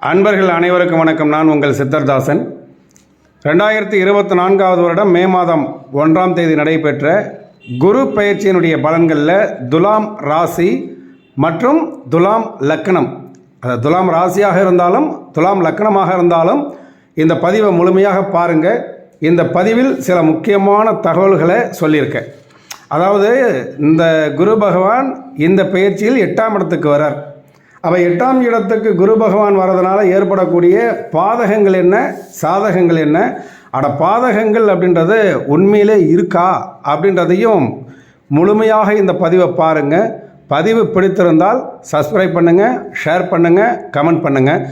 அன்பர்கள் அனைவருக்கும் வணக்கம். நான் உங்கள் சித்தர்தாசன். 2024 வருடம் மே மாதம் 1ஆம் தேதி நடைபெற்ற குரு பயிற்சியினுடைய பலன்களில் துலாம் ராசி மற்றும் துலாம் லக்னம், துலாம் ராசியாக இருந்தாலும் துலாம் லக்னமாக இருந்தாலும் இந்த பதிவை முழுமையாக பாருங்கள். இந்த பதிவில் சில முக்கியமான தகவல்களை சொல்லியிருக்கேன். அதாவது இந்த குரு பகவான் இந்த பயிற்சியில் 8ஆம் இடத்துக்கு வரார். அப்போ 8ஆம் இடத்துக்கு குரு பகவான் வர்றதுனால ஏற்படக்கூடிய பாதகங்கள் என்ன, சாதகங்கள் என்ன, பாதகங்கள் அப்படின்றது உண்மையிலே இருக்கா அப்படின்றதையும் முழுமையாக இந்த பதிவை பாருங்கள். பதிவு பிடித்திருந்தால் சப்ஸ்கிரைப் பண்ணுங்கள், ஷேர் பண்ணுங்கள், கமெண்ட் பண்ணுங்கள்.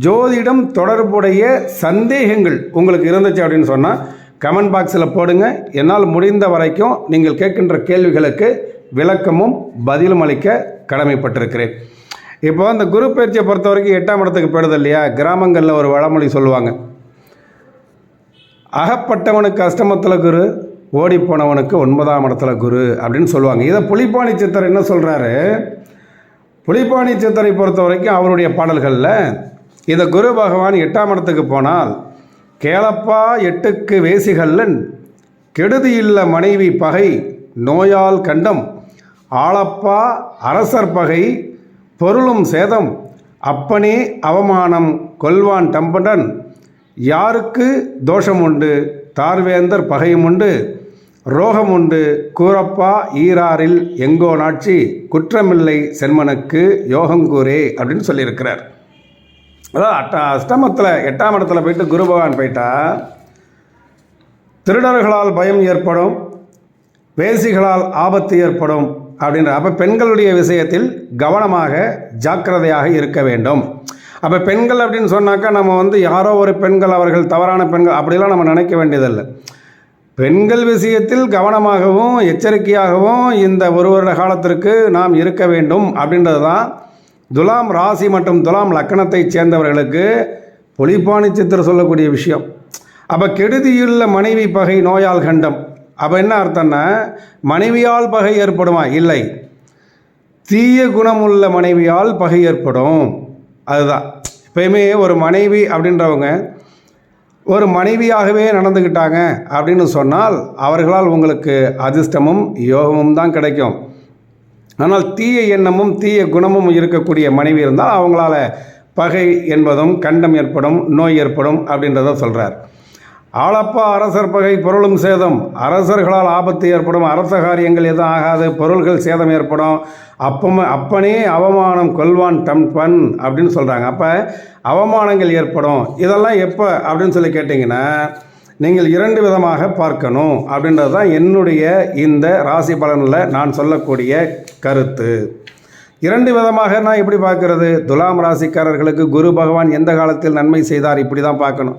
ஜோதிடம் தொடர்புடைய சந்தேகங்கள் உங்களுக்கு இருந்துச்சு அப்படின்னு சொன்னால் கமெண்ட் பாக்ஸில் போடுங்க. என்னால் முடிந்த வரைக்கும் நீங்கள் கேட்கின்ற கேள்விகளுக்கு விளக்கமும் பதிலும் அளிக்க கடமைப்பட்டிருக்கிறேன். இப்போ அந்த குரு பயிற்சியை பொறுத்த வரைக்கும் 8ஆம் இடத்துக்கு போயிடுது இல்லையா? கிராமங்களில் ஒரு வழமொழி சொல்லுவாங்க, அகப்பட்டவனுக்கு அஷ்டமத்தில் குரு, ஓடிப்போனவனுக்கு 9ஆம் இடத்துல குரு அப்படின்னு சொல்லுவாங்க. இதை புலிப்பாணி சித்தர் என்ன சொல்கிறாரு? புலிப்பாணி சித்தரை பொறுத்த வரைக்கும் அவருடைய பாடல்களில் இந்த குரு பகவான் 8ஆம் இடத்துக்கு போனால் கேளப்பா 8க்கு வேசிகல்லன், கெடுதி இல்ல மனைவி பகை நோயால் கண்டம், ஆளப்பா அரசர் பகை பொருளும் சேதம், அப்பனே அவமானம் கொல்வான் டம்படன், யாருக்கு தோஷம் உண்டு தார்வேந்தர் பகையும் உண்டு, ரோகம் உண்டு கூறப்பா ஈராரில் எங்கோ நாட்சி, குற்றமில்லை சென்மனுக்கு யோகங்கூரே அப்படின்னு சொல்லியிருக்கிறார். அதாவது அஷ்டமத்தில் 8ஆம் இடத்துல போயிட்டு குரு பகவான் போயிட்டா திருடர்களால் பயம் ஏற்படும், வேசிகளால் ஆபத்து ஏற்படும் அப்படின்ற. அப்போ பெண்களுடைய விஷயத்தில் கவனமாக ஜாக்கிரதையாக இருக்க வேண்டும். அப்போ பெண்கள் அப்படின்னு சொன்னாக்கா நம்ம யாரோ ஒரு பெண்கள், அவர்கள் தவறான பெண்கள் அப்படிலாம் நம்ம நினைக்க வேண்டியதில்லை. பெண்கள் விஷயத்தில் கவனமாகவும் எச்சரிக்கையாகவும் இந்த ஒரு வருட காலத்திற்கு நாம் இருக்க வேண்டும் அப்படின்றது தான் துலாம் ராசி மற்றும் துலாம் லக்கணத்தை சேர்ந்தவர்களுக்கு புலிப்பாணி சித்தர் சொல்லக்கூடிய விஷயம். அப்போ கெடுதியுள்ள மனைவி பகை நோயால் கண்டம். அப்போ என்ன அர்த்தம்னா, மனைவியால் பகை ஏற்படுமா? இல்லை, தீய குணமுள்ள மனைவியால் பகை ஏற்படும். அதுதான் எப்பயுமே ஒரு மனைவி அப்படின்றவங்க ஒரு மனைவியாகவே நடந்துக்கிட்டாங்க அப்படின்னு சொன்னால் அவர்களால் உங்களுக்கு அதிர்ஷ்டமும் யோகமும் தான் கிடைக்கும். ஆனால் தீய எண்ணமும் தீய குணமும் இருக்கக்கூடிய மனைவி இருந்தால் அவங்களால பகை என்பதும் கண்டம் ஏற்படும், நோய் ஏற்படும் அப்படின்றத சொல்கிறார். ஆளப்பா அரசர் பகை பொருளும் சேதம், அரசர்களால் ஆபத்து ஏற்படும், அரச காரியங்கள் எதுவும் ஆகாது, பொருள்கள் சேதம் ஏற்படும், அப்பனே அவமானம் கொல்வான் டம்பன் அப்படின்னு சொல்கிறாங்க. அப்போ அவமானங்கள் ஏற்படும். இதெல்லாம் எப்போ அப்படின்னு சொல்லி கேட்டிங்கன்னா நீங்கள் 2 விதமாக பார்க்கணும் அப்படின்றது தான் என்னுடைய இந்த ராசி பலனில் நான் சொல்லக்கூடிய கருத்து. 2 விதமாக நான் எப்படி பார்க்கறது? துலாம் ராசிக்காரர்களுக்கு குரு பகவான் எந்த காலத்தில் நன்மை செய்தார் இப்படி தான் பார்க்கணும்.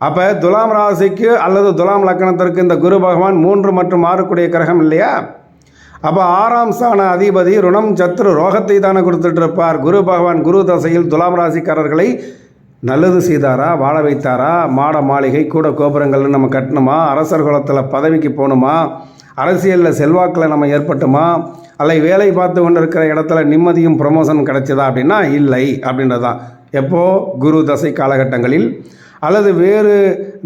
அப்போ துலாம் ராசிக்கு அல்லது துலாம் லக்கணத்திற்கு இந்த குரு பகவான் 3 மற்றும் 6 கிரகம் இல்லையா? அப்போ 6ஆம் ஸ்தான அதிபதி ருணம் சத்ரு ரோகத்தை தானே கொடுத்துட்டு இருப்பார். குரு பகவான் குரு தசையில் துலாம் ராசிக்காரர்களை நல்லது செய்தாரா, வாழ வைத்தாரா, மாட மாளிகை கூட கோபுரங்கள்னு நம்ம கட்டணுமா, அரசர் குலத்தில் பதவிக்கு போகணுமா, அரசியலில் செல்வாக்கில் நம்ம ஏற்பட்டுமா, அல்ல வேலை பார்த்து கொண்டு இருக்கிற இடத்துல நிம்மதியும் ப்ரமோஷன் கிடைச்சதா அப்படின்னா இல்லை அப்படின்றதான். எப்போது குரு தசை காலகட்டங்களில் அல்லது வேறு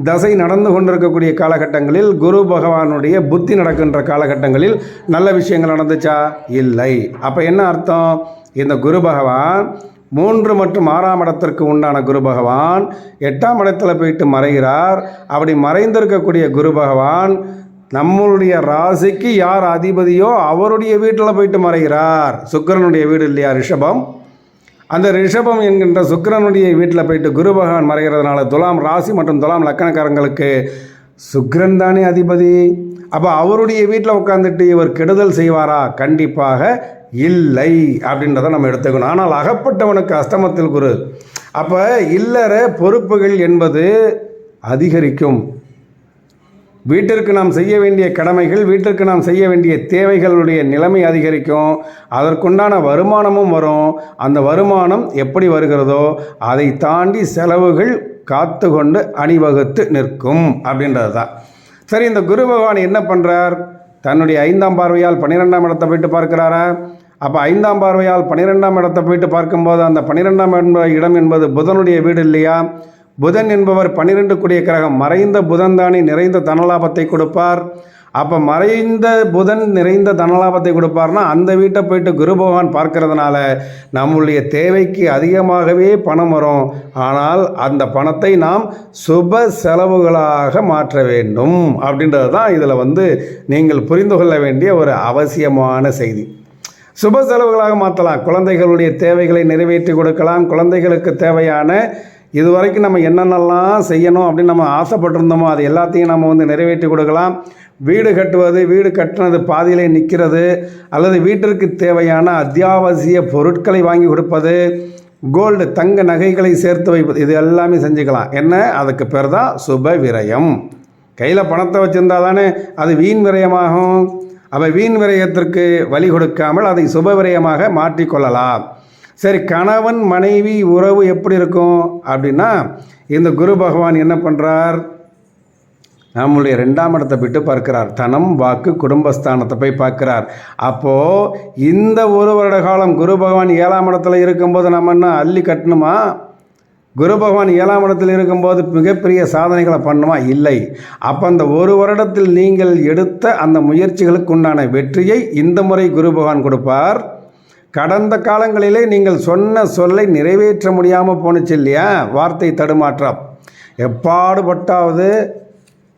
தசை நடந்து கொண்டிருக்கக்கூடிய காலகட்டங்களில் குரு பகவானுடைய புத்தி நடக்கின்ற காலகட்டங்களில் நல்ல விஷயங்கள் நடந்துச்சா? இல்லை. அப்போ என்ன அர்த்தம்? இந்த குரு பகவான் 3 மற்றும் 6ஆம் இடத்திற்கு உண்டான குரு பகவான் 8ஆம் இடத்துல போயிட்டு மறைகிறார். அப்படி மறைந்திருக்கக்கூடிய குரு பகவான் நம்மளுடைய ராசிக்கு யார் அதிபதியோ அவருடைய வீட்டில் போயிட்டு மறைகிறார். சுக்கிரனுடைய வீடு இல்லையா ரிஷபம்? அந்த ரிஷபம் என்கின்ற சுக்கிரனுடைய வீட்டில் போயிட்டு குரு பகவான் மறைகிறதுனால துலாம் ராசி மற்றும் துலாம் லக்கணக்காரங்களுக்கு சுக்கிரன் தானே அதிபதி. அப்போ அவருடைய வீட்டில் உட்காந்துட்டு இவர் கெடுதல் செய்வாரா? கண்டிப்பாக இல்லை அப்படின்றத நம்ம எடுத்துக்கணும். ஆனால் அகப்பட்டவனுக்கு அஷ்டமத்தில் குரு. அப்போ இல்லற பொறுப்புகள் என்பது அதிகரிக்கும். வீட்டிற்கு நாம் செய்ய வேண்டிய கடமைகள், வீட்டிற்கு நாம் செய்ய வேண்டிய தேவைகளுடைய நிலைமை அதிகரிக்கும். அதற்குண்டான வருமானமும் வரும். அந்த வருமானம் எப்படி வருகிறதோ அதை தாண்டி செலவுகள் காத்து கொண்டு அணிவகுத்து நிற்கும் அப்படின்றது தான். சரி, இந்த குரு பகவான் என்ன பண்ணுறார்? தன்னுடைய 5ஆம் பார்வையால் 12ஆம் இடத்தை போயிட்டு பார்க்கிறாரா? அப்போ 5ஆம் பார்வையால் 12ஆம் இடத்தை போயிட்டு பார்க்கும்போது அந்த 12ஆம் இடம் என்பது புதனுடைய வீடு இல்லையா? புதன் என்பவர் 12 கூடிய கிரகம். மறைந்த புதன் தானே நிறைந்த தனலாபத்தை கொடுப்பார். அப்போ மறைந்த புதன் நிறைந்த தனலாபத்தை கொடுப்பார்னா அந்த வீட்டை போயிட்டு குரு பகவான் பார்க்கறதுனால நம்முடைய தேவைக்கு அதிகமாகவே பணம் வரும். ஆனால் அந்த பணத்தை நாம் சுப செலவுகளாக மாற்ற வேண்டும் அப்படின்றது தான் இதில் நீங்கள் புரிந்து கொள்ள வேண்டிய ஒரு அவசியமான செய்தி. சுப செலவுகளாக மாற்றலாம். குழந்தைகளுடைய தேவைகளை நிறைவேற்றி கொடுக்கலாம். குழந்தைகளுக்கு தேவையான இதுவரைக்கும் நம்ம என்னென்னலாம் செய்யணும் அப்படின்னு நம்ம ஆசைப்பட்டிருந்தோமோ அது எல்லாத்தையும் நம்ம நிறைவேற்றி கொடுக்கலாம். வீடு கட்டுவது, வீடு கட்டினது பாதியிலே நிற்கிறது, அல்லது வீட்டிற்கு தேவையான அத்தியாவசிய பொருட்களை வாங்கி கொடுப்பது, கோல்டு தங்க நகைகளை சேர்த்து வைப்பது, இது எல்லாமே செஞ்சுக்கலாம். என்ன, அதுக்கு பேர் தான் சுப விரயம். கையில் பணத்தை வச்சுருந்தா தானே அது வீண் விரயமாகும். அப்போ வீண் விரயத்திற்கு வழி கொடுக்காமல் அதை சுப விரயமாக மாற்றிக்கொள்ளலாம். சரி, கணவன் மனைவி உறவு எப்படி இருக்கும் அப்படின்னா இந்த குரு பகவான் என்ன பண்ணுறார், நம்முடைய 2ஆம் இடத்தை விட்டு பார்க்கிறார். தனம் வாக்கு குடும்பஸ்தானத்தை போய் பார்க்கிறார். அப்போது இந்த ஒரு வருட காலம் குரு பகவான் 7ஆம் இடத்துல இருக்கும்போது நம்ம என்ன அள்ளி கட்டணுமா? குரு பகவான் 7ஆம் இடத்தில் இருக்கும்போது மிகப்பெரிய சாதனைகளை பண்ணணுமா? இல்லை. அப்போ அந்த ஒரு வருடத்தில் நீங்கள் எடுத்த அந்த முயற்சிகளுக்கு உண்டான வெற்றியை இந்த முறை குரு பகவான் கொடுப்பார். கடந்த காலங்களிலே நீங்கள் சொன்ன சொல்லை நிறைவேற்ற முடியாமல் போணுச்சு இல்லையா? வார்த்தை தடுமாற்றம். எப்பாடுபட்டாவது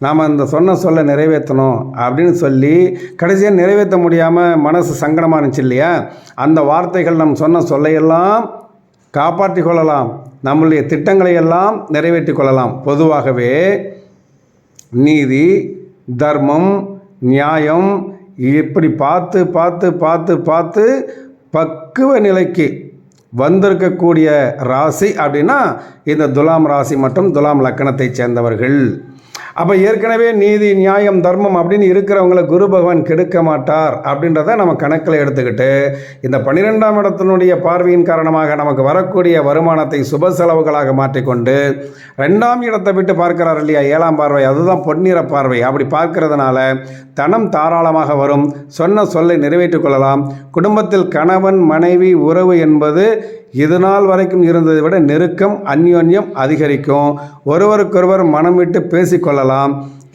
நாம் அந்த சொன்ன சொல்லை நிறைவேற்றணும் அப்படின்னு சொல்லி கடைசியாக நிறைவேற்ற முடியாமல் மனசு சங்கடமாக இருந்துச்சு இல்லையா? அந்த வார்த்தைகள் நம் சொன்ன சொல்லையெல்லாம் காப்பாற்றி கொள்ளலாம். நம்முடைய திட்டங்களை எல்லாம் நிறைவேற்றி கொள்ளலாம். பொதுவாகவே நீதி, தர்மம், நியாயம் இப்படி பார்த்து பார்த்து பார்த்து பார்த்து பக்குவ நிலைக்கு வந்திருக்கக்கூடிய ராசி அப்படின்னா இந்த துலாம் ராசி மற்றும் துலாம் லக்கணத்தை சேர்ந்தவர்கள். அப்போ ஏற்கனவே நீதி, நியாயம், தர்மம் அப்படின்னு இருக்கிறவங்களை குரு பகவான் கெடுக்க மாட்டார் அப்படின்றத நம்ம கணக்கில் எடுத்துக்கிட்டு இந்த 12ஆம் இடத்தினுடைய பார்வையின் காரணமாக நமக்கு வரக்கூடிய வருமானத்தை சுப செலவுகளாக மாற்றிக்கொண்டு 2ஆம் இடத்தை விட்டு பார்க்கிறார் இல்லையா? 7ஆம் பார்வை, அதுதான் பொன்னிற பார்வை. அப்படி பார்க்கறதுனால தனம் தாராளமாக வரும். சொன்ன சொல்லை நிறைவேற்றிக் கொள்ளலாம். குடும்பத்தில் கணவன் மனைவி உறவு என்பது இது நாள் வரைக்கும் இருந்ததை விட நெருக்கம், அந்யோன்யம் அதிகரிக்கும். ஒருவருக்கொருவர் மனம் விட்டு பேசிக்கொள்ளலாம்.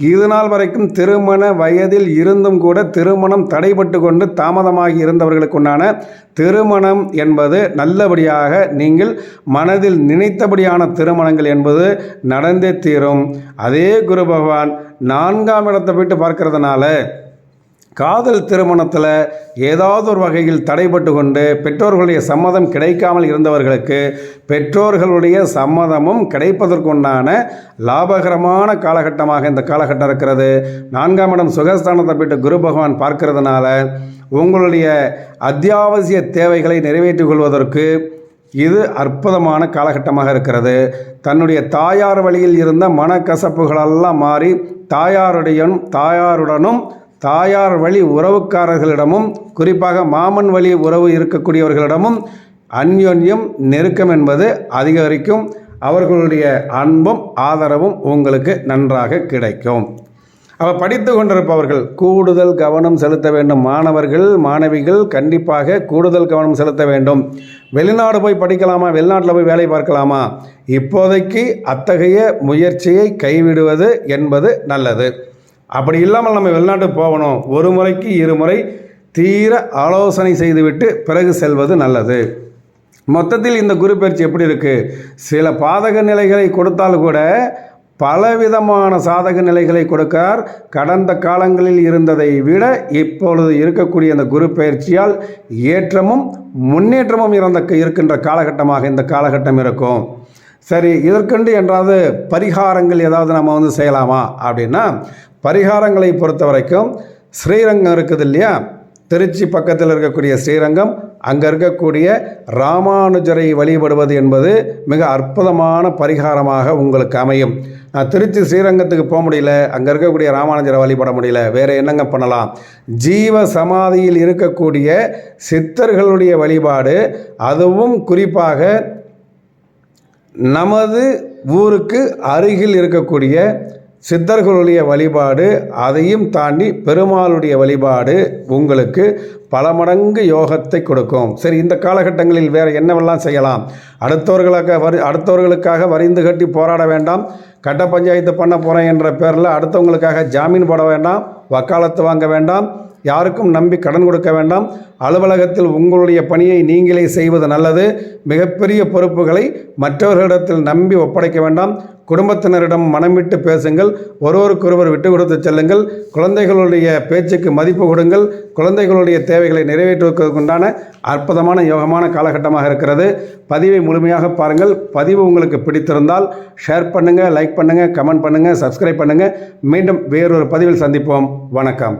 இது நாள் வரைக்கும் திருமண வயதில் இருந்தும் கூட திருமணம் தடைபட்டு கொண்டு தாமதமாகி இருந்தவர்களுக்குண்டான திருமணம் என்பது நல்லபடியாக நீங்கள் மனதில் நினைத்தபடியான திருமணங்கள் என்பது நடந்தே தீரும். அதே குரு பகவான் 4ஆம் இடத்தை விட்டு பார்க்கறதுனால காதல் திருமணத்தில் ஏதாவது ஒரு வகையில் தடைபட்டு கொண்டு பெற்றோர்களுடைய சம்மதம் கிடைக்காமல் இருந்தவர்களுக்கு பெற்றோர்களுடைய சம்மதமும் கிடைப்பதற்குண்டான லாபகரமான காலகட்டமாக இந்த காலகட்டம் இருக்கிறது. 4ஆம் இடம் சுகஸ்தானத்தை போய்ட்டு குரு பகவான் பார்க்கறதுனால உங்களுடைய அத்தியாவசிய தேவைகளை நிறைவேற்றிக் கொள்வதற்கு இது அற்புதமான காலகட்டமாக இருக்கிறது. தன்னுடைய தாயார் வழியில் இருந்த மனக்கசப்புகளெல்லாம் மாறி தாயாருடனும் தாயார் வழி உறவுக்காரர்களிடமும் குறிப்பாக மாமன் வழி உறவு இருக்கக்கூடியவர்களிடமும் அந்யோன்யம் நெருக்கம் என்பது அதிகரிக்கும். அவர்களுடைய அன்பும் ஆதரவும் உங்களுக்கு நன்றாக கிடைக்கும். படித்து கொண்டிருப்பவர்கள் கூடுதல் கவனம் செலுத்த வேண்டும். மாணவர்கள் மாணவிகள் கண்டிப்பாக கூடுதல் கவனம் செலுத்த வேண்டும். வெளிநாடு போய் படிக்கலாமா, வெளிநாட்டில் போய் வேலை பார்க்கலாமா? இப்போதைக்கு அத்தகைய முயற்சியை கைவிடுவது என்பது நல்லது. அப்படி இல்லாமல் நம்ம வெளிநாட்டுக்கு போகணும், ஒரு முறைக்கு 2 முறை தீர ஆலோசனை செய்துவிட்டு பிறகு செல்வது நல்லது. மொத்தத்தில் இந்த குரு பயிற்சி எப்படி இருக்குது? சில பாதக நிலைகளை கொடுத்தால் கூட பலவிதமான சாதக நிலைகளை கொடுக்கார். கடந்த காலங்களில் இருந்ததை விட இப்பொழுது இருக்கக்கூடிய இந்த குரு பயிற்சியால் ஏற்றமும் முன்னேற்றமும் இருக்கின்ற காலகட்டமாக இந்த காலகட்டம் இருக்கும். சரி, இதற்கென்று என்றாவது பரிகாரங்கள் ஏதாவது நம்ம செய்யலாமா அப்படின்னா, பரிகாரங்களை பொறுத்த வரைக்கும் ஸ்ரீரங்கம் இருக்குது இல்லையா? திருச்சி பக்கத்தில் இருக்கக்கூடிய ஸ்ரீரங்கம், அங்கே இருக்கக்கூடிய ராமானுஜரை வழிபடுவது என்பது மிக அற்புதமான பரிகாரமாக உங்களுக்கு அமையும். நான் திருச்சி ஸ்ரீரங்கத்துக்கு போக முடியல, அங்கே இருக்கக்கூடிய ராமானுஜரை வழிபட முடியல, வேறு என்னங்க பண்ணலாம்? ஜீவ சமாதியில் இருக்கக்கூடிய சித்தர்களுடைய வழிபாடு, அதுவும் குறிப்பாக நமது ஊருக்கு அருகில் இருக்கக்கூடிய சித்தர்களுடைய வழிபாடு, அதையும் தாண்டி பெருமாளுடைய வழிபாடு உங்களுக்கு பல மடங்கு யோகத்தை கொடுக்கும். சரி, இந்த காலகட்டங்களில் வேறு என்னவெல்லாம் செய்யலாம்? அடுத்தவர்களுக்காக வரிந்து கட்டி போராட வேண்டாம். கட்ட பஞ்சாயத்து பண்ண போகிறேன் என்ற பேரில் அடுத்தவங்களுக்காக ஜாமீன் போட வேண்டாம், வக்காலத்து வாங்க வேண்டாம், யாருக்கும் நம்பி கடன் கொடுக்க வேண்டாம். அலுவலகத்தில் உங்களுடைய பணியை நீங்களே செய்வது நல்லது. மிகப்பெரிய பொறுப்புகளை மற்றவர்களிடத்தில் நம்பி ஒப்படைக்க வேண்டாம். குடும்பத்தினரிடம் மனம் விட்டு பேசுங்கள். ஒருவருக்கொருவர் விட்டு கொடுத்து செல்லுங்கள். குழந்தைகளுடைய பேச்சுக்கு மதிப்பு கொடுங்கள். குழந்தைகளுடைய தேவைகளை நிறைவேற்றுவதற்குண்டான அற்புதமான யோகமான காலகட்டமாக இருக்கிறது. பதிவை முழுமையாக பாருங்கள். பதிவு உங்களுக்கு பிடித்திருந்தால் ஷேர் பண்ணுங்கள், லைக் பண்ணுங்கள், கமெண்ட் பண்ணுங்கள், சப்ஸ்கிரைப் பண்ணுங்கள். மீண்டும் வேறொரு பதிவில் சந்திப்போம். வணக்கம்.